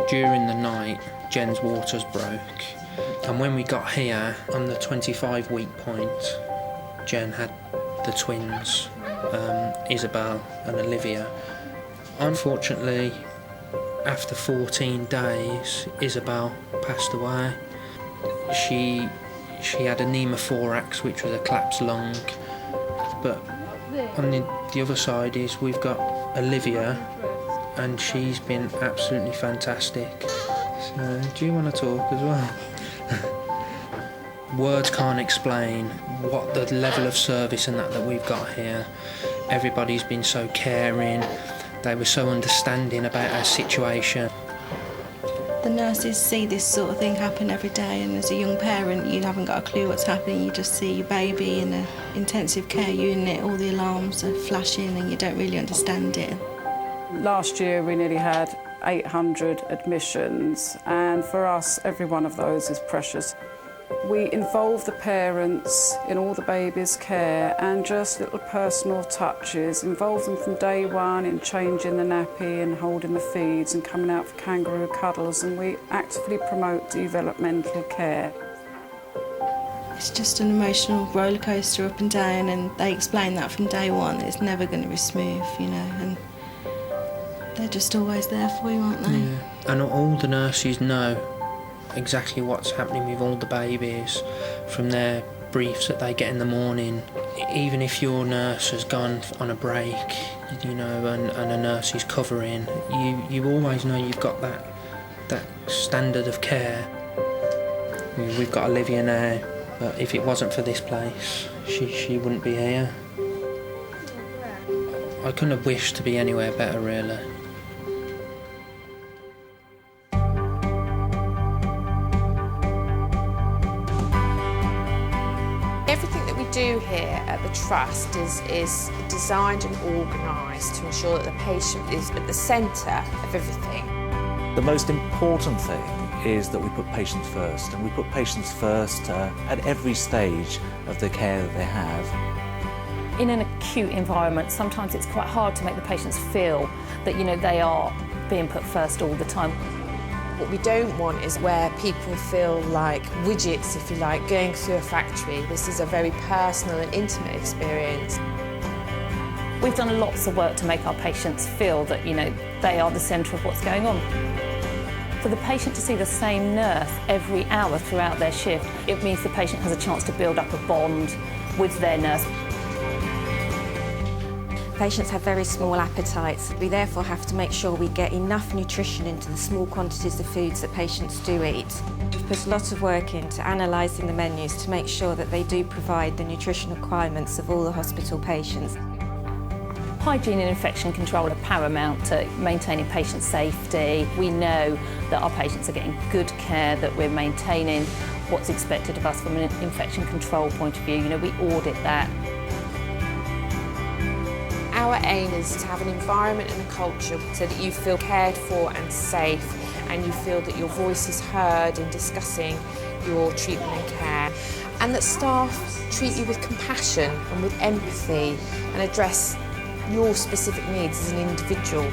During the night, Jen's waters broke, and when we got here, on the 25-week point, Jen had the twins, Isobel and Olivia. Unfortunately, after 14 days, Isobel passed away. She had a pneumothorax, which was a collapsed lung, but on the other side is we've got Olivia, and she's been absolutely fantastic. So, do you want to talk as well? Words can't explain what the level of service and that we've got here. Everybody's been so caring. They were so understanding about our situation. The nurses see this sort of thing happen every day, and as a young parent you haven't got a clue what's happening. You just see your baby in an intensive care unit, all the alarms are flashing and you don't really understand it. Last year we nearly had 800 admissions, and for us every one of those is precious. We involve the parents in all the baby's care, and just little personal touches, involve them from day one in changing the nappy and holding the feeds and coming out for kangaroo cuddles, and we actively promote developmental care. It's just an emotional roller coaster up and down, and they explain that from day one. It's never going to be smooth, you know, and they're just always there for you, aren't they? Yeah. And all the nurses know exactly what's happening with all the babies from their briefs that they get in the morning. Even if your nurse has gone on a break, you know, and a nurse is covering, you always know you've got that standard of care. We've got Olivia now, but if it wasn't for this place, she wouldn't be here. I couldn't have wished to be anywhere better, really. Everything that we do here at the Trust is designed and organised to ensure that the patient is at the centre of everything. The most important thing is that we put patients first, and we put patients first at every stage of the care that they have. In an acute environment, sometimes it's quite hard to make the patients feel that, you know, they are being put first all the time. What we don't want is where people feel like widgets, if you like, going through a factory. This is a very personal and intimate experience. We've done lots of work to make our patients feel that, you know, they are the centre of what's going on. For the patient to see the same nurse every hour throughout their shift, it means the patient has a chance to build up a bond with their nurse. Patients have very small appetites. We therefore have to make sure we get enough nutrition into the small quantities of foods that patients do eat. We've put a lot of work into analysing the menus to make sure that they do provide the nutrition requirements of all the hospital patients. Hygiene and infection control are paramount to maintaining patient safety. We know that our patients are getting good care, that we're maintaining what's expected of us from an infection control point of view. You know, we audit that. Our aim is to have an environment and a culture so that you feel cared for and safe, and you feel that your voice is heard in discussing your treatment and care, and that staff treat you with compassion and with empathy and address your specific needs as an individual.